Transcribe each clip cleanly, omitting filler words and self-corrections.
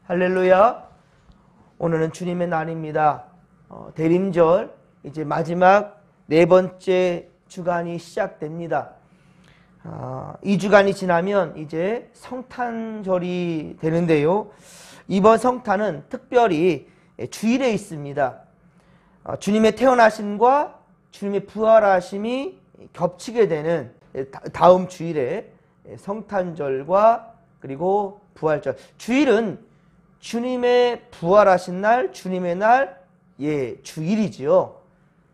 할렐루야. 오늘은 주님의 날입니다. 대림절 이제 마지막 네 번째 주간이 시작됩니다. 2주간이 지나면 이제 성탄절이 되는데요. 이번 성탄은 특별히 주일에 있습니다. 주님의 태어나심과 주님의 부활하심이 겹치게 되는 다음 주일에 성탄절과 그리고 부활절. 주일은 주님의 부활하신 날, 주님의 날, 주일이지요.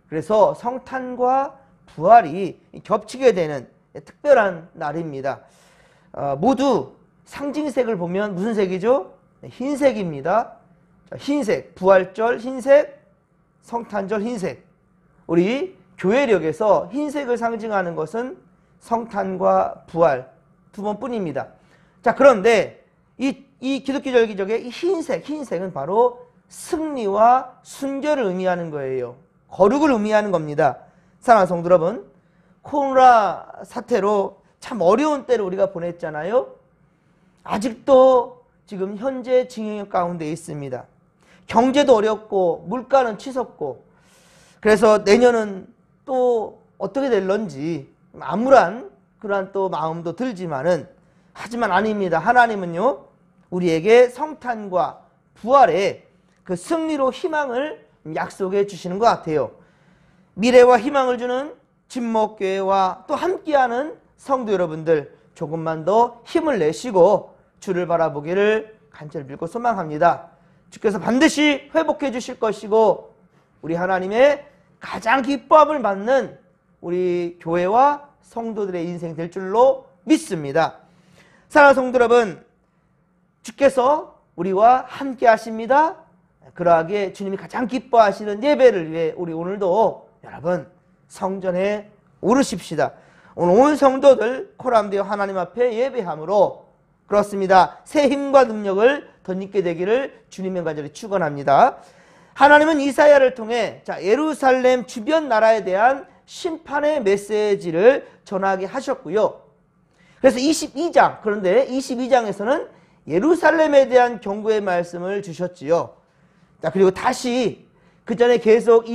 그래서 성탄과 부활이 겹치게 되는 특별한 날입니다. 모두 상징색을 보면 무슨 색이죠? 흰색입니다. 흰색, 부활절 흰색, 성탄절 흰색. 우리 교회력에서 흰색을 상징하는 것은 성탄과 부활 두 번뿐입니다. 자, 그런데 이 기독교절 기적의 이 흰색은 바로 승리와 순결을 의미하는 거예요. 거룩을 의미하는 겁니다. 사랑하는 성도 여러분, 코로나 사태로 참 어려운 때를 우리가 보냈잖아요. 아직도 지금 현재 징역 가운데 있습니다. 경제도 어렵고 물가는 치솟고, 그래서 내년은 또 어떻게 될런지 암울한 그러한 또 마음도 들지만은, 하지만 아닙니다. 하나님은요, 우리에게 성탄과 부활의 그 승리로 희망을 약속해 주시는 것 같아요. 미래와 희망을 주는 진목교회와 또 함께하는 성도 여러분들, 조금만 더 힘을 내시고 주를 바라보기를 간절히 빌고 소망합니다. 주께서 반드시 회복해 주실 것이고, 우리 하나님의 가장 기뻐함을 받는 우리 교회와 성도들의 인생 될 줄로 믿습니다. 사랑하는 성도 여러분, 주께서 우리와 함께 하십니다. 그러하게 주님이 가장 기뻐하시는 예배를 위해 우리 오늘도 여러분 성전에 오르십시다. 오늘 온 성도들 코람되어 하나님 앞에 예배함으로, 그렇습니다, 새 힘과 능력을 덧입게 되기를 주님의 간절히 축원합니다. 하나님은 이사야를 통해 예루살렘 주변 나라에 대한 심판의 메시지를 전하게 하셨고요. 그래서 22장, 그런데 22장에서는 예루살렘에 대한 경고의 말씀을 주셨지요. 자, 그리고 다시 그 전에 계속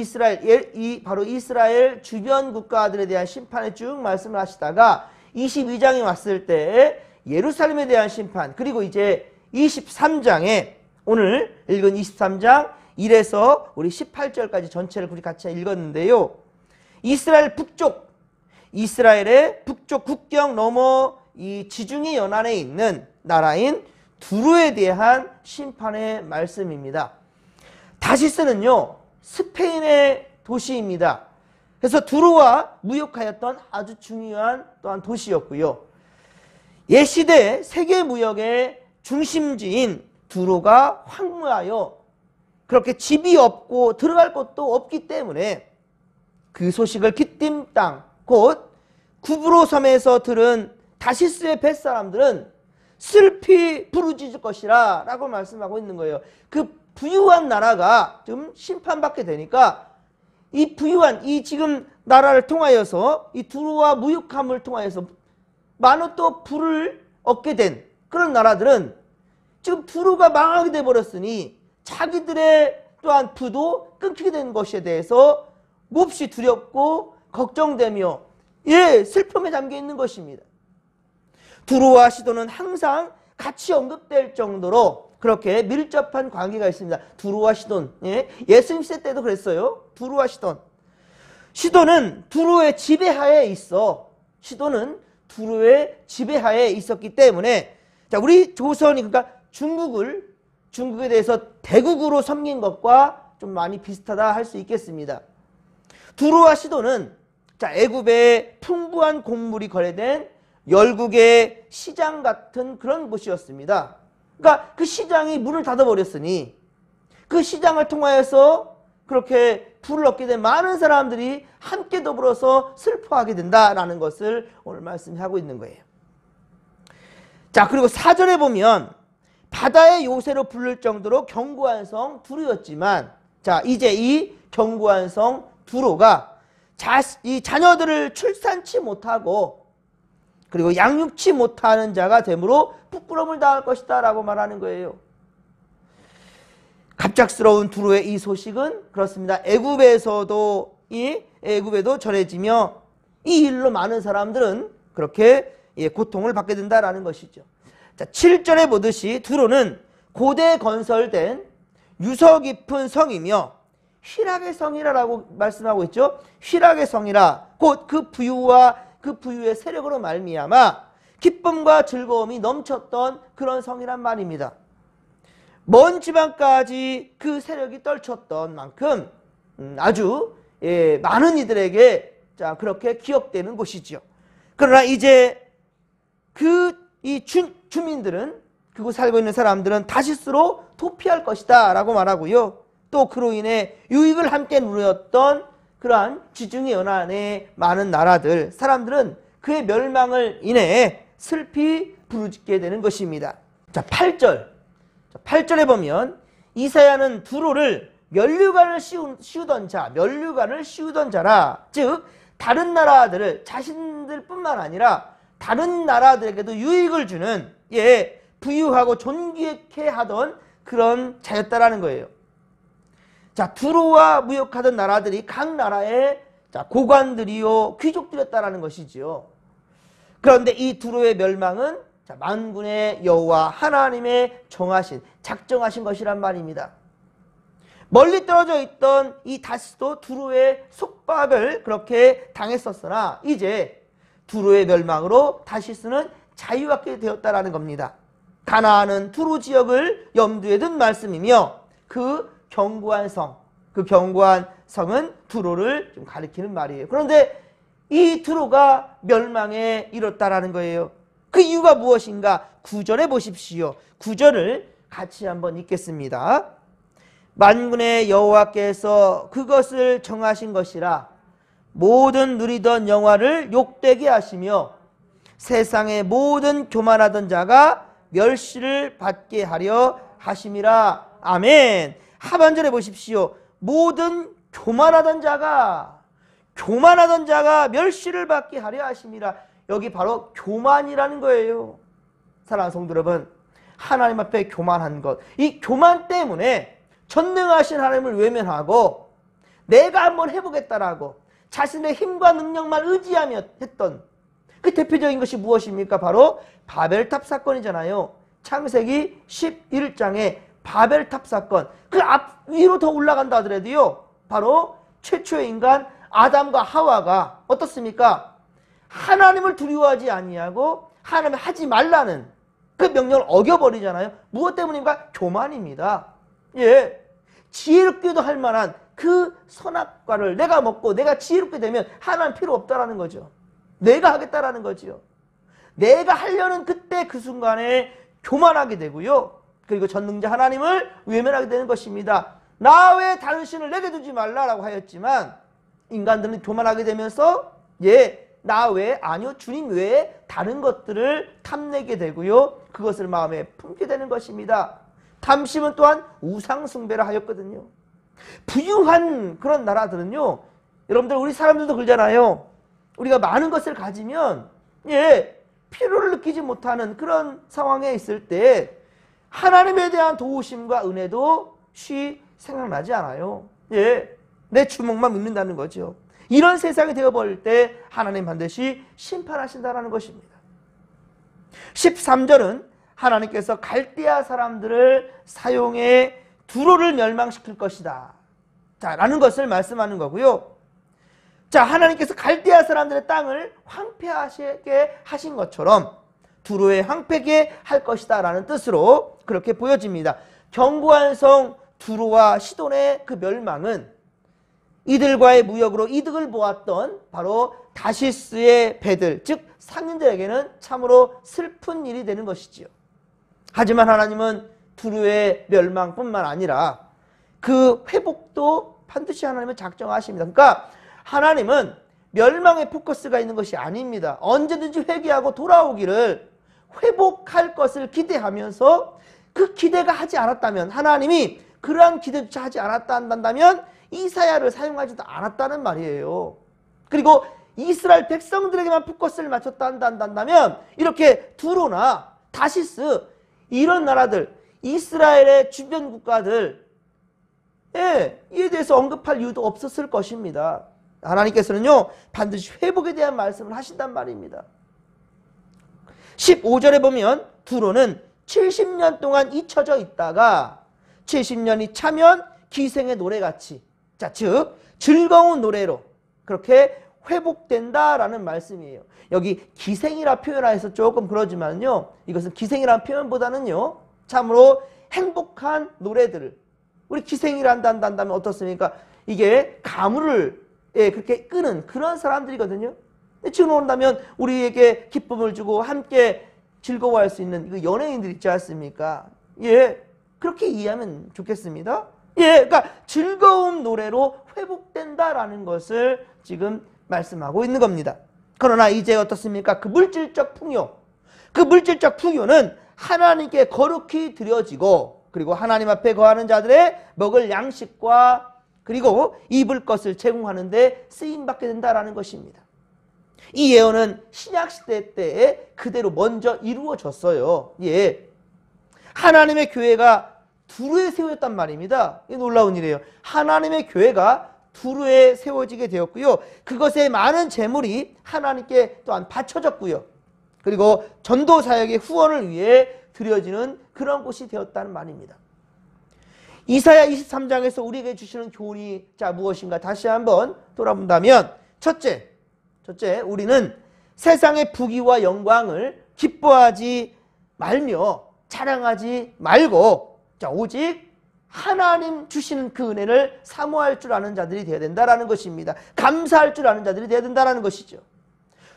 바로 이스라엘 주변 국가들에 대한 심판에 쭉 말씀을 하시다가 22장에 왔을 때 예루살렘에 대한 심판, 그리고 이제 23장에 오늘 읽은 23장 1에서 우리 18절까지 전체를 우리 같이 읽었는데요. 이스라엘의 북쪽 국경 너머 이 지중해 연안에 있는 나라인 두로에 대한 심판의 말씀입니다. 다시스는요, 스페인의 도시입니다. 그래서 두로와 무역하였던 아주 중요한 또한 도시였고요. 옛시대 세계 무역의 중심지인 두로가 황무하여 그렇게 집이 없고 들어갈 곳도 없기 때문에 그 소식을 기띔 땅, 곧 구브로 섬에서 들은 다시스의 뱃사람들은 슬피 부르짖을 것이라 라고 말씀하고 있는 거예요. 그 부유한 나라가 좀 심판받게 되니까 이 부유한 이 지금 나라를 통하여서 이 두로와 무역함을 통하여서 많은 또 부를 얻게 된 그런 나라들은 지금 두로가 망하게 돼버렸으니 자기들의 또한 부도 끊기게 된 것에 대해서 몹시 두렵고 걱정되며 슬픔에 잠겨 있는 것입니다. 두로와 시돈은 항상 같이 언급될 정도로 그렇게 밀접한 관계가 있습니다. 두로와 시돈, 예수님 시대 때도 그랬어요. 두로와 시돈. 시돈은 두로의 지배하에 있었기 때문에, 자, 우리 조선이, 그러니까 중국에 대해서 대국으로 섬긴 것과 좀 많이 비슷하다 할 수 있겠습니다. 두로와 시돈은 애굽의 풍부한 곡물이 거래된 열국의 시장 같은 그런 곳이었습니다. 그러니까 그 시장이 문을 닫아버렸으니 그 시장을 통하여서 그렇게 부를 얻게 된 많은 사람들이 함께 더불어서 슬퍼하게 된다라는 것을 오늘 말씀하고 있는 거예요. 자, 그리고 4절에 보면 바다의 요새로 부를 정도로 견고한 성 두로였지만, 자, 이제 이 견고한 성 두로가 이 자녀들을 출산치 못하고 그리고 양육치 못하는 자가 되므로 부끄러움을 당할 것이다 라고 말하는 거예요. 갑작스러운 두로의 이 소식은 그렇습니다. 애굽에도 전해지며 이 일로 많은 사람들은 그렇게 고통을 받게 된다라는 것이죠. 자, 7절에 보듯이 두로는 고대 건설된 유서 깊은 성이며 희락의 성이라고 말씀하고 있죠. 희락의 성이라 곧 그 부유와 그 부유의 세력으로 말미암아 기쁨과 즐거움이 넘쳤던 그런 성이란 말입니다. 먼 지방까지 그 세력이 떨쳤던 만큼 아주 많은 이들에게 그렇게 기억되는 곳이지요. 그러나 이제 이 주민들은 그곳 살고 있는 사람들은 다시스로 도피할 것이다 라고 말하고요. 또 그로 인해 유익을 함께 누렸던 그러한 지중해 연안의 많은 나라들, 사람들은 그의 멸망을 인해 슬피 부르짖게 되는 것입니다. 자, 8절에 보면 이사야는 두로를 면류관을 씌우던 자라, 즉 다른 나라들을 자신들뿐만 아니라 다른 나라들에게도 유익을 주는 부유하고 존귀케 하던 그런 자였다라는 거예요. 자, 두로와 무역하던 나라들이 각 나라의 고관들이요 귀족들이었다라는 것이지요. 그런데 이 두로의 멸망은 만군의 여호와 하나님의 작정하신 것이란 말입니다. 멀리 떨어져 있던 이 다시도 두로의 속박을 그렇게 당했었으나 이제 두로의 멸망으로 다시스는 자유하게 되었다라는 겁니다. 가나안은 두로 지역을 염두에 둔 말씀이며 그 견고한 성은 두로를 좀 가리키는 말이에요. 그런데 이 두로가 멸망에 이뤘다라는 거예요. 그 이유가 무엇인가? 9절에 보십시오. 9절을 같이 한번 읽겠습니다. 만군의 여호와께서 그것을 정하신 것이라 모든 누리던 영화를 욕되게 하시며 세상의 모든 교만하던 자가 멸시를 받게 하려 하심이라. 아멘. 하반절에 보십시오. 모든 교만하던 자가 멸시를 받게 하려 하심이라. 여기 바로 교만이라는 거예요. 사랑하는 성도 여러분, 하나님 앞에 교만한 것, 이 교만 때문에 전능하신 하나님을 외면하고 내가 한번 해보겠다라고 자신의 힘과 능력만 의지하며 했던 그 대표적인 것이 무엇입니까? 바로 바벨탑 사건이잖아요. 창세기 11장의 바벨탑 사건. 그 앞 위로 더 올라간다 하더라도요, 바로 최초의 인간 아담과 하와가 어떻습니까? 하나님을 두려워하지 아니하고 하나님을 하지 말라는 그 명령을 어겨버리잖아요. 무엇 때문입니까? 교만입니다. 지혜롭게도 할 만한 그 선악과를 내가 먹고 내가 지혜롭게 되면 하나님 필요 없다라는 거죠. 내가 하겠다라는 거죠. 내가 하려는 그때 그 순간에 교만하게 되고요. 그리고 전능자 하나님을 외면하게 되는 것입니다. 나 외에 다른 신을 내게 두지 말라라고 하였지만 인간들은 교만하게 되면서 나 외에, 아니요, 주님 외에 다른 것들을 탐내게 되고요. 그것을 마음에 품게 되는 것입니다. 탐심은 또한 우상숭배를 하였거든요. 부유한 그런 나라들은요, 여러분들 우리 사람들도 그러잖아요. 우리가 많은 것을 가지면 필요를 느끼지 못하는 그런 상황에 있을 때 하나님에 대한 도우심과 은혜도 쉬 생각나지 않아요. 내 주먹만 믿는다는 거죠. 이런 세상이 되어버릴 때 하나님 반드시 심판하신다는 것입니다. 13절은 하나님께서 갈대아 사람들을 사용해 두로를 멸망시킬 것이다 라는 것을 말씀하는 거고요. 자, 하나님께서 갈대아 사람들의 땅을 황폐하게 하신 것처럼 두로에 황폐게 할 것이다 라는 뜻으로 그렇게 보여집니다. 견고한 성 두로와 시돈의 그 멸망은 이들과의 무역으로 이득을 보았던 바로 다시스의 배들, 즉 상인들에게는 참으로 슬픈 일이 되는 것이지요. 하지만 하나님은 두로의 멸망뿐만 아니라 그 회복도 반드시 하나님은 작정하십니다. 그러니까 하나님은 멸망의 포커스가 있는 것이 아닙니다. 언제든지 회개하고 돌아오기를 회복할 것을 기대하면서 그 기대가 하지 않았다면, 하나님이 그러한 기대조차 하지 않았다 한다면 이사야를 사용하지도 않았다는 말이에요. 그리고 이스라엘 백성들에게만 포커스를 맞췄다 한다면 이렇게 두로나 다시스 이런 나라들, 이스라엘의 주변 국가들, 예, 이에 대해서 언급할 이유도 없었을 것입니다. 하나님께서는요, 반드시 회복에 대한 말씀을 하신단 말입니다. 15절에 보면 두로는 70년 동안 잊혀져 있다가 70년이 차면 기생의 노래같이, 자, 즉 즐거운 노래로 그렇게 회복된다라는 말씀이에요. 여기 기생이라 표현해서 조금 그러지만요, 이것은 기생이라는 표현보다는요, 참으로 행복한 노래들을, 우리 기생이란다 한다면 어떻습니까? 이게 가물을 그렇게 끄는 그런 사람들이거든요. 지금 온다면 우리에게 기쁨을 주고 함께 즐거워할 수 있는 그 연예인들 있지 않습니까? 예, 그렇게 이해하면 좋겠습니다. 예, 그러니까 즐거운 노래로 회복된다라는 것을 지금 말씀하고 있는 겁니다. 그러나 이제 어떻습니까? 그 물질적 풍요, 그 물질적 풍요는 하나님께 거룩히 드려지고, 그리고 하나님 앞에 거하는 자들의 먹을 양식과 그리고 입을 것을 제공하는데 쓰임받게 된다라는 것입니다. 이 예언은 신약시대 때에 그대로 먼저 이루어졌어요. 예, 하나님의 교회가 두루에 세워졌단 말입니다. 이 놀라운 일이에요. 하나님의 교회가 두루에 세워지게 되었고요. 그것에 많은 재물이 하나님께 또한 바쳐졌고요. 그리고 전도 사역의 후원을 위해 드려지는 그런 곳이 되었다는 말입니다. 이사야 23장에서 우리에게 주시는 교훈이 자 무엇인가 다시 한번 돌아본다면, 첫째, 우리는 세상의 부귀와 영광을 기뻐하지 말며 자랑하지 말고, 자, 오직 하나님 주시는 그 은혜를 사모할 줄 아는 자들이 되어야 된다라는 것입니다. 감사할 줄 아는 자들이 되어야 된다라는 것이죠.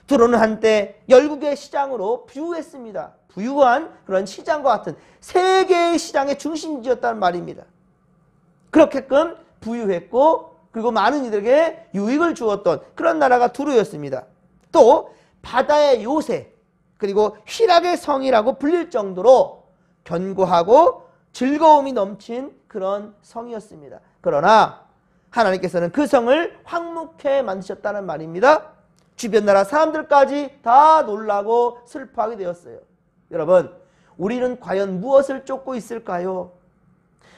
두로는 한때 열국의 시장으로 부유했습니다. 부유한 그런 시장과 같은 세계의 시장의 중심지였다는 말입니다. 그렇게끔 부유했고, 그리고 많은 이들에게 유익을 주었던 그런 나라가 두루였습니다. 또 바다의 요새, 그리고 희락의 성이라고 불릴 정도로 견고하고 즐거움이 넘친 그런 성이었습니다. 그러나 하나님께서는 그 성을 황무케 만드셨다는 말입니다. 주변 나라 사람들까지 다 놀라고 슬퍼하게 되었어요. 여러분, 우리는 과연 무엇을 쫓고 있을까요?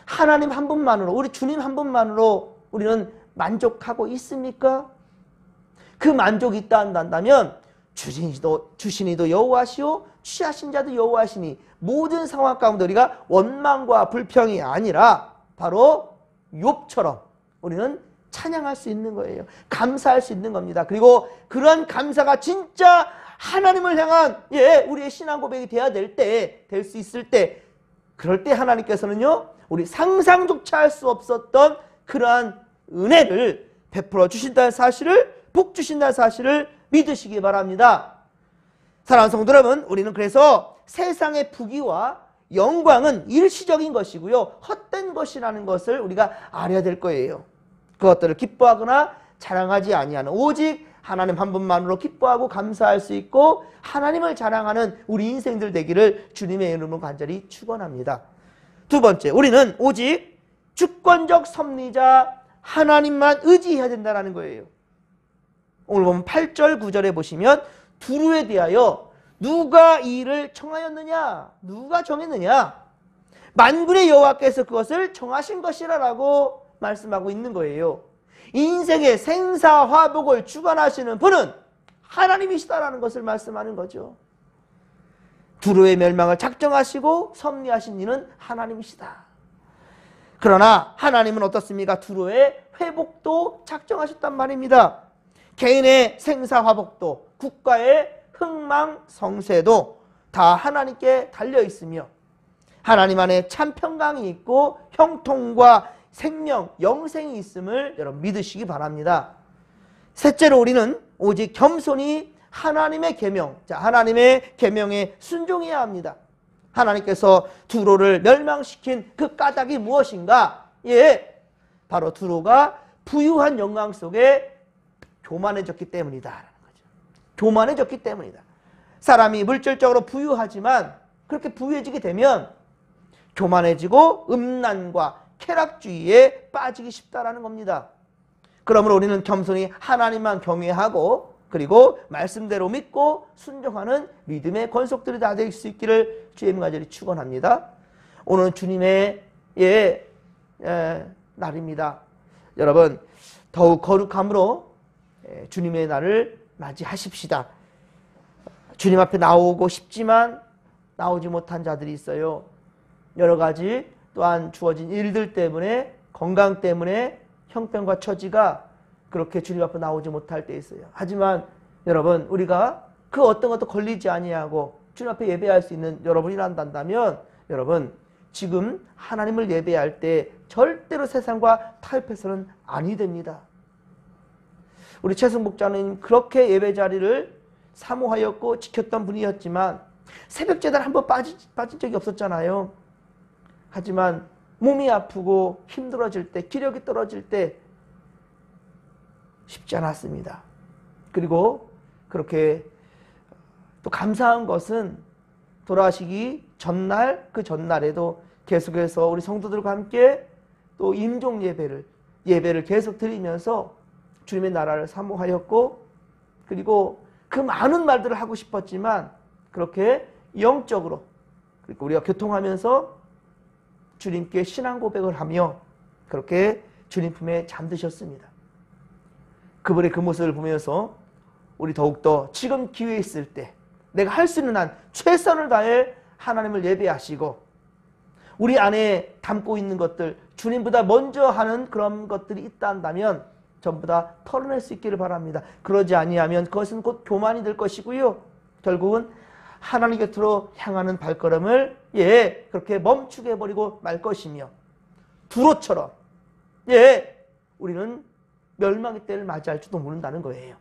하나님 한 분만으로, 우리 주님 한 분만으로 우리는 만족하고 있습니까? 그 만족이 있다 한다면 주신이도 여호와시오 취하신 자도 여호와시니, 모든 상황 가운데 우리가 원망과 불평이 아니라 바로 욥처럼 우리는 찬양할 수 있는 거예요. 감사할 수 있는 겁니다. 그리고 그런 감사가 진짜 하나님을 향한 우리의 신앙 고백이 돼야 될 수 있을 때, 그럴 때 하나님께서는요, 우리 상상조차 할 수 없었던 그러한 은혜를 베풀어 주신다는 사실을, 복 주신다는 사실을 믿으시기 바랍니다. 사랑하는 성도 여러분, 우리는 그래서 세상의 부귀와 영광은 일시적인 것이고요, 헛된 것이라는 것을 우리가 알아야 될 거예요. 그것들을 기뻐하거나 자랑하지 아니하는, 오직 하나님 한 분만으로 기뻐하고 감사할 수 있고 하나님을 자랑하는 우리 인생들 되기를 주님의 이름으로 간절히 축원합니다. 두 번째, 우리는 오직 주권적 섭리자 하나님만 의지해야 된다는 거예요. 오늘 보면 8절 9절에 보시면 두루에 대하여 누가 이 일을 청하였느냐, 누가 정했느냐, 만군의 여호와께서 그것을 정하신 것이라고 말씀하고 있는 거예요. 인생의 생사화복을 주관하시는 분은 하나님이시다라는 것을 말씀하는 거죠. 두루의 멸망을 작정하시고 섭리하신 이는 하나님이시다. 그러나 하나님은 어떻습니까? 두루의 회복도 작정하셨단 말입니다. 개인의 생사화복도, 국가의 흥망성쇠도 다 하나님께 달려있으며 하나님 안에 참 평강이 있고 형통과 생명, 영생이 있음을 여러분 믿으시기 바랍니다. 셋째로 우리는 오직 겸손히 하나님의 계명, 자, 하나님의 계명에 순종해야 합니다. 하나님께서 두로를 멸망시킨 그 까닭이 무엇인가? 바로 두로가 부유한 영광 속에 교만해졌기 때문이다. 교만해졌기 때문이다. 사람이 물질적으로 부유하지만 그렇게 부유해지게 되면 교만해지고 음란과 쾌락주의에 빠지기 쉽다라는 겁니다. 그러므로 우리는 겸손히 하나님만 경외하고 그리고 말씀대로 믿고 순종하는 믿음의 권속들이 다 될 수 있기를 주의 간절히 축원합니다. 오늘 주님의 날입니다. 여러분, 더욱 거룩함으로 주님의 날을 맞이하십시다. 주님 앞에 나오고 싶지만 나오지 못한 자들이 있어요. 여러 가지 또한 주어진 일들 때문에, 건강 때문에 형편과 처지가 그렇게 주님 앞에 나오지 못할 때 있어요. 하지만 여러분, 우리가 그 어떤 것도 걸리지 아니하고 주님 앞에 예배할 수 있는 여러분이란다면, 여러분, 지금 하나님을 예배할 때 절대로 세상과 타협해서는 아니 됩니다. 우리 최승 목자는 그렇게 예배 자리를 사모하였고 지켰던 분이었지만 새벽 제단 한번 빠진 적이 없었잖아요. 하지만 몸이 아프고 힘들어질 때, 기력이 떨어질 때 쉽지 않았습니다. 그리고 그렇게 또 감사한 것은 돌아가시기 전날, 그 전날에도 계속해서 우리 성도들과 함께 또 임종 예배를 계속 드리면서 주님의 나라를 사모하였고, 그리고 그 많은 말들을 하고 싶었지만 그렇게 영적으로, 그리고 우리가 교통하면서 주님께 신앙 고백을 하며 그렇게 주님 품에 잠드셨습니다. 그분의 그 모습을 보면서 우리 더욱더 지금 기회 있을 때 내가 할 수 있는 한 최선을 다해 하나님을 예배하시고, 우리 안에 담고 있는 것들, 주님보다 먼저 하는 그런 것들이 있다 한다면 전부 다 털어낼 수 있기를 바랍니다. 그러지 아니하면 그것은 곧 교만이 될 것이고요, 결국은 하나님 곁으로 향하는 발걸음을 그렇게 멈추게 해버리고 말 것이며, 두로처럼 우리는 멸망의 때를 맞이할지도 모른다는 거예요.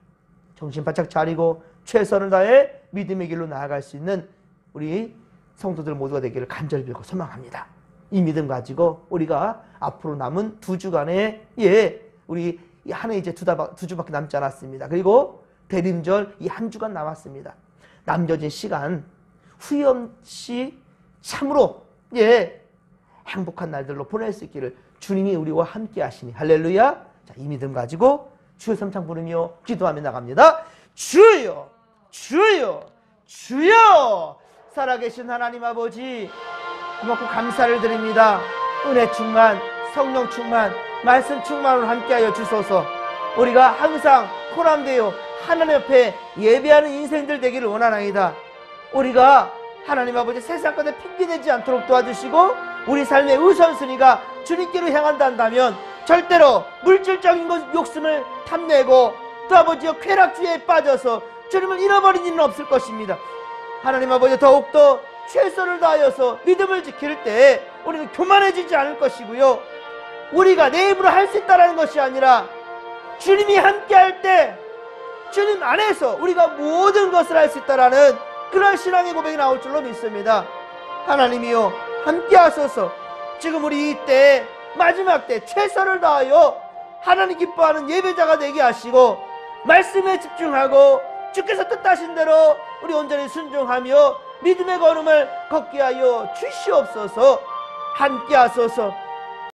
정신 바짝 차리고 최선을 다해 믿음의 길로 나아갈 수 있는 우리 성도들 모두가 되기를 간절히 빌고 소망합니다. 이 믿음 가지고 우리가 앞으로 남은 2주간에 우리 한 해 이제 2주밖에 남지 않았습니다. 그리고 대림절 이 1주간 남았습니다. 남겨진 시간 후회 없이 참으로 행복한 날들로 보낼 수 있기를 주님이 우리와 함께 하시니 할렐루야. 자, 이 믿음 가지고 주의 삼창 부르며 기도하며 나갑니다. 주여, 주여, 주여. 살아계신 하나님 아버지, 고맙고 감사를 드립니다. 은혜 충만, 성령 충만, 말씀 충만으로 함께하여 주소서. 우리가 항상 포함되어 하나님 앞에 예배하는 인생들 되기를 원하나이다. 우리가 하나님 아버지 세상 것에 핑계대지 않도록 도와주시고, 우리 삶의 우선순위가 주님께로 향한다 한다면 절대로 물질적인 것 욕심을 탐내고 또 아버지여 쾌락주의에 빠져서 주님을 잃어버린 일은 없을 것입니다. 하나님 아버지, 더욱더 최선을 다하여서 믿음을 지킬 때 우리는 교만해지지 않을 것이고요, 우리가 내 힘으로 할 수 있다는 것이 아니라 주님이 함께 할 때 주님 안에서 우리가 모든 것을 할 수 있다는 그런 신앙의 고백이 나올 줄로 믿습니다. 하나님이여 함께 하소서. 지금 우리 이때 마지막 때 최선을 다하여 하나님 기뻐하는 예배자가 되게 하시고, 말씀에 집중하고 주께서 뜻하신 대로 우리 온전히 순종하며 믿음의 걸음을 걷게 하여 주시옵소서. 함께 하소서.